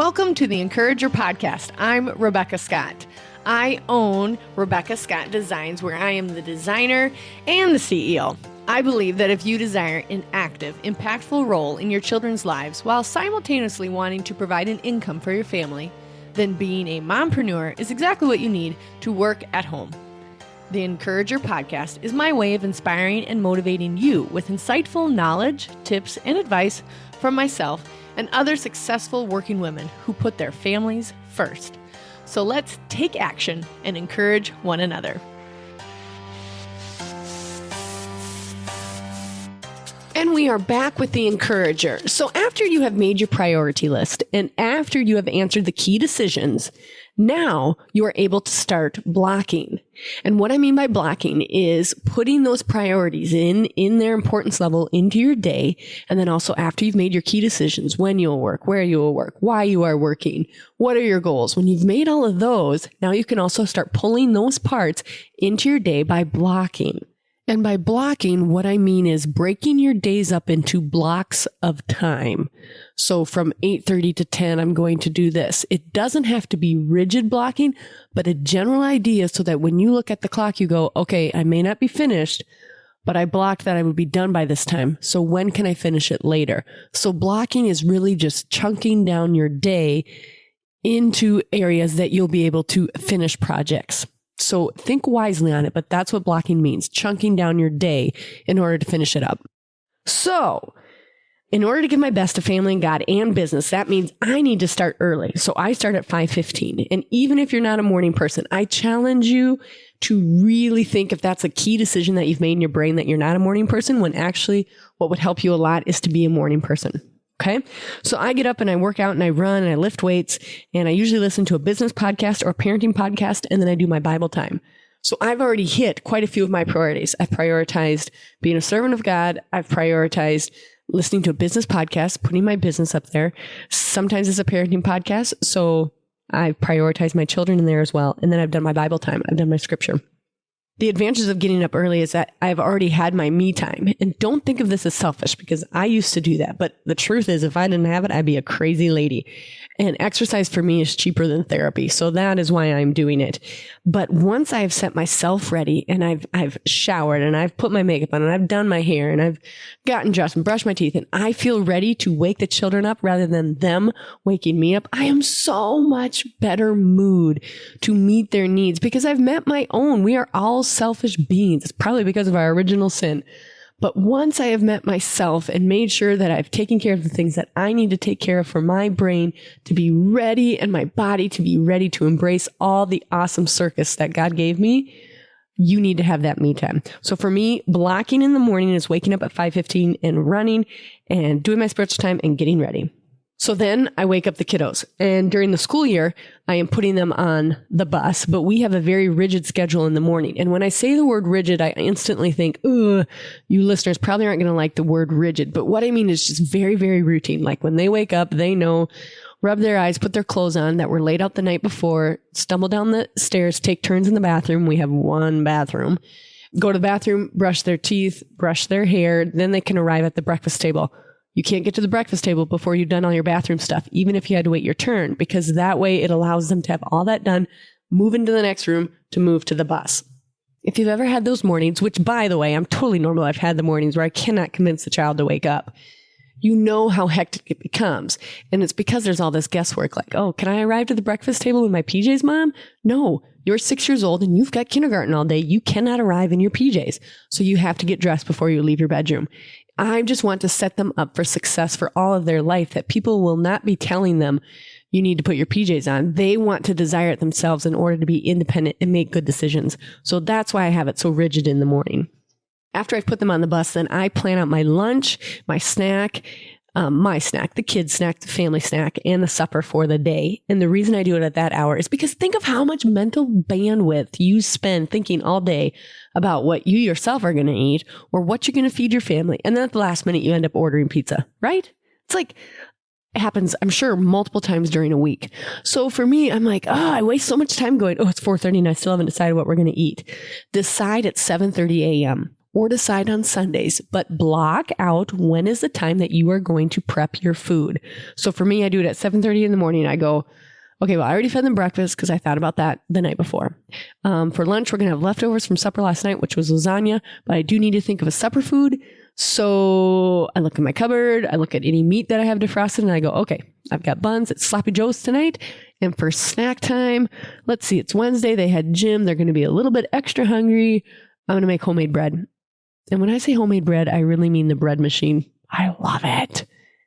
Welcome to the Encourager Podcast. I'm Rebekah Scott. I own Rebekah Scott Designs, where I am the designer and the CEO. I believe that if you desire an active, impactful role in your children's lives while simultaneously wanting to provide an income for your family, then being a mompreneur is exactly what you need to work at home. The Encourager Podcast is my way of inspiring and motivating you with insightful knowledge, tips, and advice from myself and other successful working women who put their families first. So let's take action and encourage one another. And we are back with the Encourager. So after you have made your priority list and after you have answered the key decisions, now you are able to start blocking. And what I mean by blocking is putting those priorities in their importance level into your day. And then also after you've made your key decisions, when you will work, where you will work, why you are working, what are your goals. When you've made all of those, now you can also start pulling those parts into your day by blocking. And by blocking, what I mean is breaking your days up into blocks of time. So from 8:30 to 10, I'm going to do this. It doesn't have to be rigid blocking, but a general idea so that when you look at the clock, you go, okay, I may not be finished, but I blocked that I would be done by this time. So when can I finish it later? So blocking is really just chunking down your day into areas that you'll be able to finish projects. So think wisely on it, but that's what blocking means, chunking down your day in order to finish it up. So in order to give my best to family and God and business, that means I need to start early. So I start at 5:15. And even if you're not a morning person, I challenge you to really think if that's a key decision that you've made in your brain that you're not a morning person, when actually what would help you a lot is to be a morning person. Okay. So I get up and I work out and I run and I lift weights, and I usually listen to a business podcast or a parenting podcast, and then I do my Bible time. So I've already hit quite a few of my priorities. I've prioritized being a servant of God. I've prioritized listening to a business podcast, putting my business up there. Sometimes it's a parenting podcast. So I prioritize my children in there as well. And then I've done my Bible time. I've done my scripture. The advantages of getting up early is that I've already had my me time. And don't think of this as selfish, because I used to do that. But the truth is, if I didn't have it, I'd be a crazy lady. And exercise for me is cheaper than therapy. So that is why I'm doing it. But once I have set myself ready and I've showered and I've put my makeup on and I've done my hair and I've gotten dressed and brushed my teeth and I feel ready to wake the children up rather than them waking me up, I am so much better mood to meet their needs because I've met my own. We are all selfish beings. It's probably because of our original sin. But once I have met myself and made sure that I've taken care of the things that I need to take care of for my brain to be ready and my body to be ready to embrace all the awesome circus that God gave me, you need to have that me time. So for me, blocking in the morning is waking up at 5:15 and running and doing my spiritual time and getting ready. So then I wake up the kiddos, and during the school year, I am putting them on the bus, but we have a very rigid schedule in the morning. And when I say the word rigid, I instantly think, ugh, you listeners probably aren't going to like the word rigid. But what I mean is just very, very routine. Like when they wake up, they know, rub their eyes, put their clothes on that were laid out the night before, stumble down the stairs, take turns in the bathroom. We have one bathroom. Go to the bathroom, brush their teeth, brush their hair. Then they can arrive at the breakfast table. You can't get to the breakfast table before you've done all your bathroom stuff, even if you had to wait your turn, because that way it allows them to have all that done, move into the next room to move to the bus. If you've ever had those mornings, which by the way, I'm totally normal. I've had the mornings where I cannot convince the child to wake up. You know how hectic it becomes. And it's because there's all this guesswork like, oh, can I arrive to the breakfast table with my PJs, Mom? No, you're 6 years old and you've got kindergarten all day. You cannot arrive in your PJs. So you have to get dressed before you leave your bedroom. I just want to set them up for success for all of their life, that people will not be telling them you need to put your PJs on. They want to desire it themselves in order to be independent and make good decisions. So that's why I have it so rigid in the morning. After I've put them on the bus, then I plan out my lunch, my snack, the kids' snack, the family snack, and the supper for the day. And the reason I do it at that hour is because think of how much mental bandwidth you spend thinking all day about what you yourself are going to eat or what you're going to feed your family. And then at the last minute, you end up ordering pizza, right? It's like, it happens, I'm sure, multiple times during a week. So for me, I'm like, I waste so much time going, it's 4:30 and I still haven't decided what we're going to eat. Decide at 7:30 a.m. or decide on Sundays, but block out when is the time that you are going to prep your food. So for me, I do it at 7:30 in the morning. I go, okay, well, I already fed them breakfast because I thought about that the night before. For lunch, we're going to have leftovers from supper last night, which was lasagna, but I do need to think of a supper food. So I look in my cupboard, I look at any meat that I have defrosted, and I go, okay, I've got buns. It's Sloppy Joe's tonight. And for snack time, let's see, it's Wednesday. They had gym. They're going to be a little bit extra hungry. I'm going to make homemade bread. And when I say homemade bread, I really mean the bread machine. I love it.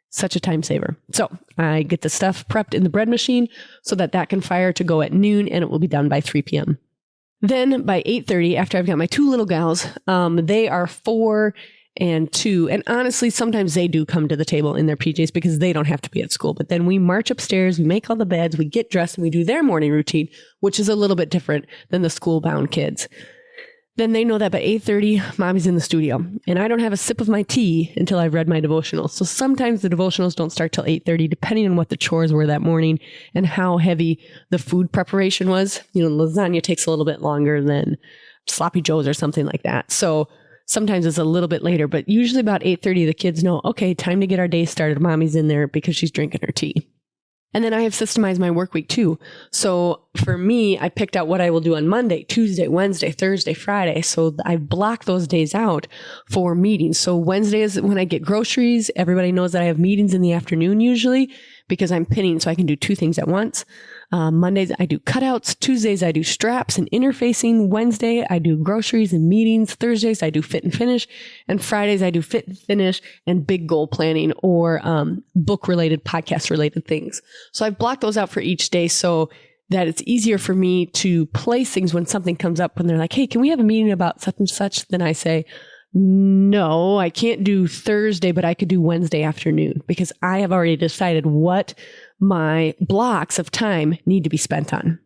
Such a time saver. So I get the stuff prepped in the bread machine so that can fire to go at noon, and it will be done by 3 p.m. Then by 8:30, after I've got my two little gals, they are 4 and 2. And honestly, sometimes they do come to the table in their PJs because they don't have to be at school. But then we march upstairs, we make all the beds, we get dressed, and we do their morning routine, which is a little bit different than the school-bound kids. Then they know that by 8:30, mommy's in the studio. And I don't have a sip of my tea until I've read my devotionals. So sometimes the devotionals don't start till 8:30, depending on what the chores were that morning and how heavy the food preparation was. Lasagna takes a little bit longer than Sloppy Joe's or something like that. So sometimes it's a little bit later, but usually about 8:30, the kids know, okay, time to get our day started. Mommy's in there because she's drinking her tea. And then I have systemized my work week too. So for me, I picked out what I will do on Monday, Tuesday, Wednesday, Thursday, Friday. So I block those days out for meetings. So Wednesday is when I get groceries. Everybody knows that I have meetings in the afternoon usually because I'm pinning so I can do 2 things at once. Mondays, I do cutouts. Tuesdays, I do straps and interfacing. Wednesday, I do groceries and meetings. Thursdays, I do fit and finish. And Fridays, I do fit and finish and big goal planning or book-related, podcast-related things. So I've blocked those out for each day so that it's easier for me to place things when something comes up when they're like, hey, can we have a meeting about such and such? Then I say, no, I can't do Thursday, but I could do Wednesday afternoon because I have already decided what my blocks of time need to be spent on.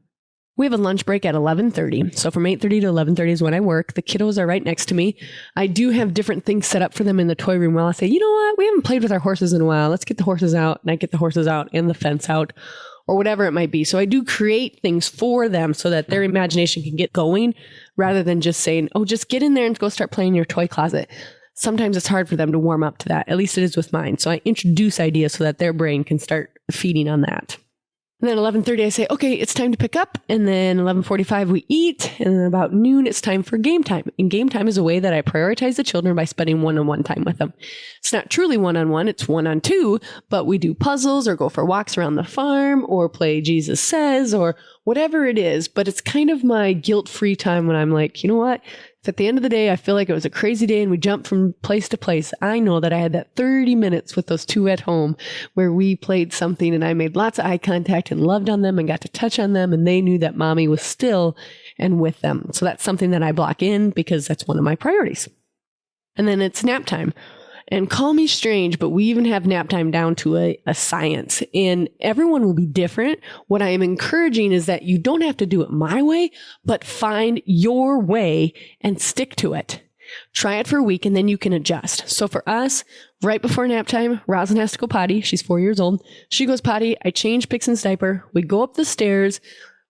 We have a lunch break at 11:30. So from 8:30 to 11:30 is when I work. The kiddos are right next to me. I do have different things set up for them in the toy room. While I say, you know what? We haven't played with our horses in a while. Let's get the horses out. And I get the horses out and the fence out or whatever it might be. So I do create things for them so that their imagination can get going rather than just saying, oh, just get in there and go start playing in your toy closet. Sometimes it's hard for them to warm up to that. At least it is with mine. So I introduce ideas so that their brain can start feeding on that. And then 11:30, I say, okay, it's time to pick up. And then 11:45, we eat. And then about noon, it's time for game time. And game time is a way that I prioritize the children by spending one-on-one time with them. It's not truly one-on-one, it's one-on-two, but we do puzzles or go for walks around the farm or play Jesus Says or whatever it is. But it's kind of my guilt-free time when I'm like, you know what? If at the end of the day, I feel like it was a crazy day and we jumped from place to place, I know that I had that 30 minutes with those 2 at home where we played something and I made lots of eye contact and loved on them and got to touch on them and they knew that mommy was still and with them. So that's something that I block in because that's one of my priorities. And then it's nap time. And call me strange, but we even have nap time down to a science. And everyone will be different. What I am encouraging is that you don't have to do it my way, but find your way and stick to it. Try it for a week and then you can adjust. So for us, right before nap time, Roslyn has to go potty. She's 4 years old. She goes potty. I change Pixon's diaper. We go up the stairs.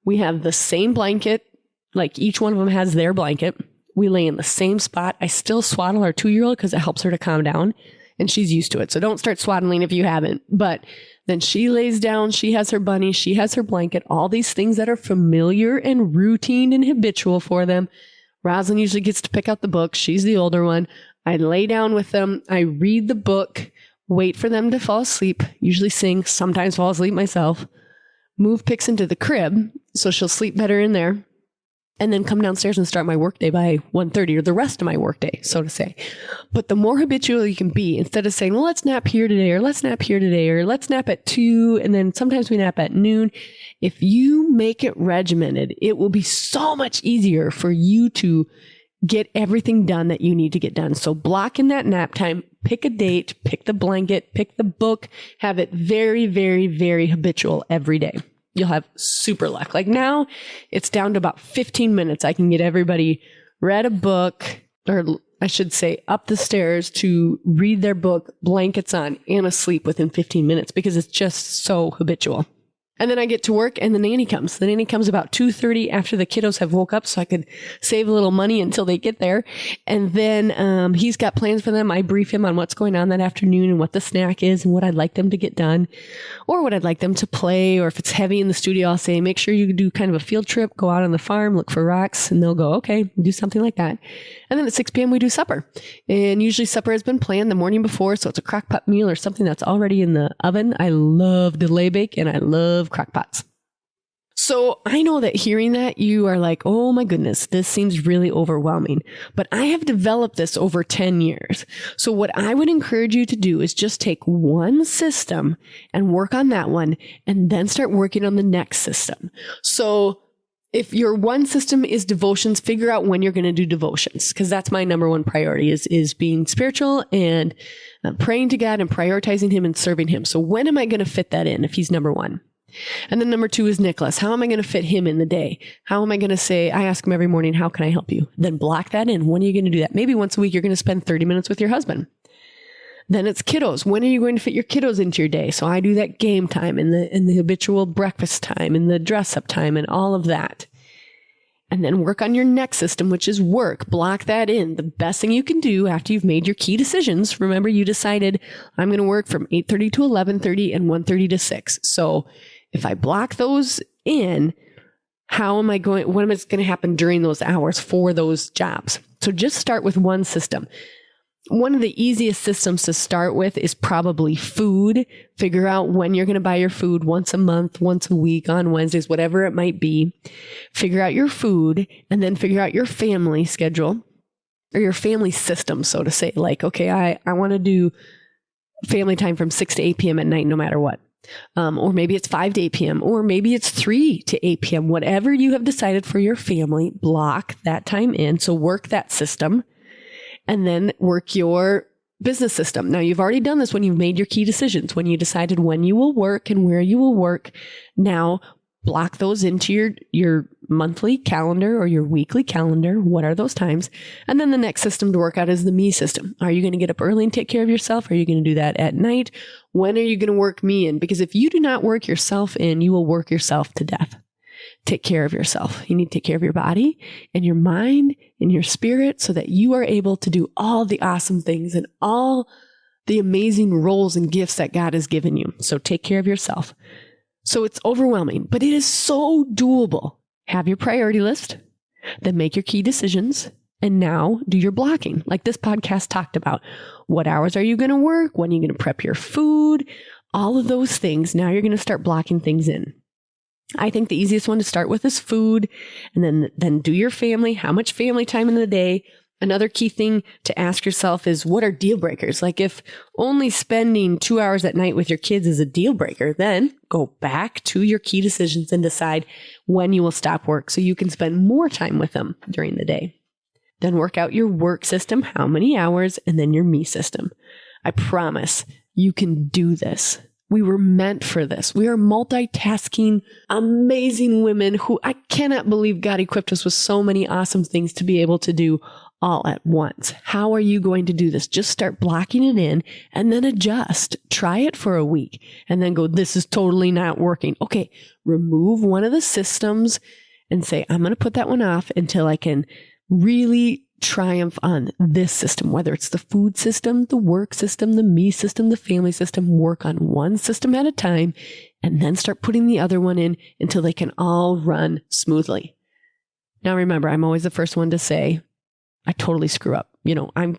We have the same blanket. Like each one of them has their blanket. We lay in the same spot. I still swaddle our 2-year-old because it helps her to calm down and she's used to it. So don't start swaddling if you haven't. But then she lays down. She has her bunny. She has her blanket. All these things that are familiar and routine and habitual for them. Rosalind usually gets to pick out the book. She's the older one. I lay down with them. I read the book, wait for them to fall asleep, usually sing, sometimes fall asleep myself, move Pix into the crib so she'll sleep better in there. And then come downstairs and start my workday by 1:30 or the rest of my workday, so to say. But the more habitual you can be, instead of saying, well, let's nap here today, or let's nap here today, or let's nap at 2, and then sometimes we nap at noon. If you make it regimented, it will be so much easier for you to get everything done that you need to get done. So block in that nap time, pick a date, pick the blanket, pick the book, have it very, very, very habitual every day. You'll have super luck. Like now it's down to about 15 minutes. I can get everybody read a book, or I should say up the stairs to read their book, blankets on, and asleep within 15 minutes because it's just so habitual. And then I get to work and the nanny comes. The nanny comes about 2:30 after the kiddos have woke up so I could save a little money until they get there. And then he's got plans for them. I brief him on what's going on that afternoon and what the snack is and what I'd like them to get done or what I'd like them to play. Or if it's heavy in the studio, I'll say, make sure you do kind of a field trip, go out on the farm, look for rocks. And they'll go, okay, do something like that. And then at 6 p.m. we do supper. And usually supper has been planned the morning before. So it's a crock pot meal or something that's already in the oven. I love delay bake and I love crock pots. So I know that hearing that you are like, oh my goodness, this seems really overwhelming, but I have developed this over 10 years. So what I would encourage you to do is just take one system and work on that one and then start working on the next system. So if your one system is devotions, figure out when you're going to do devotions, because that's my number one priority is being spiritual and praying to God and prioritizing him and serving him. So when am I going to fit that in if he's number one? And then number two is Nicholas. How am I going to fit him in the day? How am I going to say, I ask him every morning, how can I help you? Then block that in. When are you going to do that? Maybe once a week, you're going to spend 30 minutes with your husband. Then it's kiddos. When are you going to fit your kiddos into your day? So I do that game time and the habitual breakfast time and the dress up time and all of that. And then work on your next system, which is work. Block that in. The best thing you can do after you've made your key decisions. Remember, you decided I'm going to work from 8:30 to 11:30 and 1:30 to 6. So if I block those in, what is going to happen during those hours for those jobs? So just start with one system. One of the easiest systems to start with is probably food. Figure out when you're going to buy your food once a month, once a week, on Wednesdays, whatever it might be. Figure out your food and then figure out your family schedule or your family system, so to say. Like, okay, I want to do family time from 6 to 8 p.m. at night, no matter what. Or maybe it's 5 to 8 p.m. or maybe it's 3 to 8 p.m. Whatever you have decided for your family, block that time in. So work that system. And then work your business system. Now, you've already done this when you've made your key decisions, when you decided when you will work and where you will work. Now, block those into your monthly calendar or your weekly calendar. What are those times? And then the next system to work out is the me system. Are you going to get up early and take care of yourself? Are you going to do that at night? When are you going to work me in? Because if you do not work yourself in, you will work yourself to death. Take care of yourself. You need to take care of your body and your mind and your spirit so that you are able to do all the awesome things and all the amazing roles and gifts that God has given you. So take care of yourself. So it's overwhelming, but it is so doable. Have your priority list, then make your key decisions, and now do your blocking. Like this podcast talked about. What hours are you going to work? When are you going to prep your food? All of those things. Now you're going to start blocking things in. I think the easiest one to start with is food, and then do your family. How much family time in the day? Another key thing to ask yourself is, what are deal breakers? Like if only spending 2 hours at night with your kids is a deal breaker, then go back to your key decisions and decide when you will stop work so you can spend more time with them during the day. Then work out your work system, how many hours, and then your me system. I promise you can do this. We were meant for this. We are multitasking, amazing women who I cannot believe God equipped us with so many awesome things to be able to do all at once. How are you going to do this? Just start blocking it in and then adjust. Try it for a week and then go, this is totally not working. Okay, remove one of the systems and say, I'm going to put that one off until I can really triumph on this system, whether it's the food system, the work system, the me system, the family system. Work on one system at a time and then start putting the other one in until they can all run smoothly. Now, remember, I'm always the first one to say, I totally screw up. You know, I'm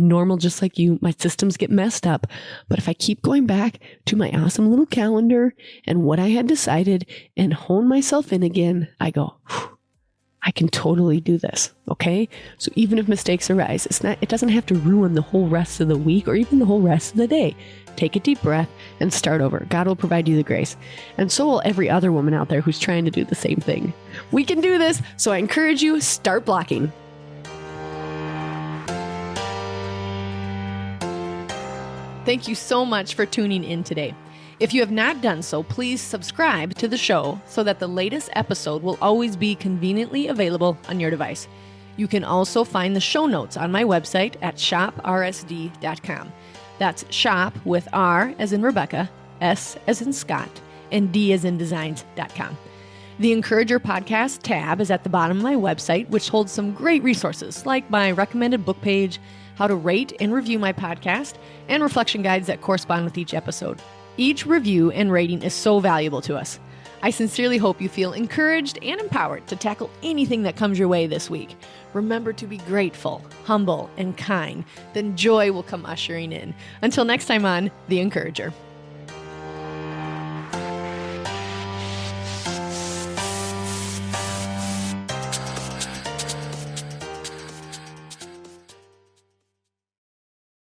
normal just like you. My systems get messed up. But if I keep going back to my awesome little calendar and what I had decided and hone myself in again, I go, I can totally do this. Okay. So even if mistakes arise, it doesn't have to ruin the whole rest of the week or even the whole rest of the day. Take a deep breath and start over. God will provide you the grace. And so will every other woman out there who's trying to do the same thing. We can do this. So I encourage you, start blocking. Thank you so much for tuning in today. If you have not done so, please subscribe to the show so that the latest episode will always be conveniently available on your device. You can also find the show notes on my website at shoprsd.com. That's shop with R as in Rebecca, S as in Scott, and DasInDesigns.com. The Encourager Podcast tab is at the bottom of my website, which holds some great resources like my recommended book page, how to rate and review my podcast, and reflection guides that correspond with each episode. Each review and rating is so valuable to us. I sincerely hope you feel encouraged and empowered to tackle anything that comes your way this week. Remember to be grateful, humble, and kind. Then joy will come ushering in. Until next time on The Encourager.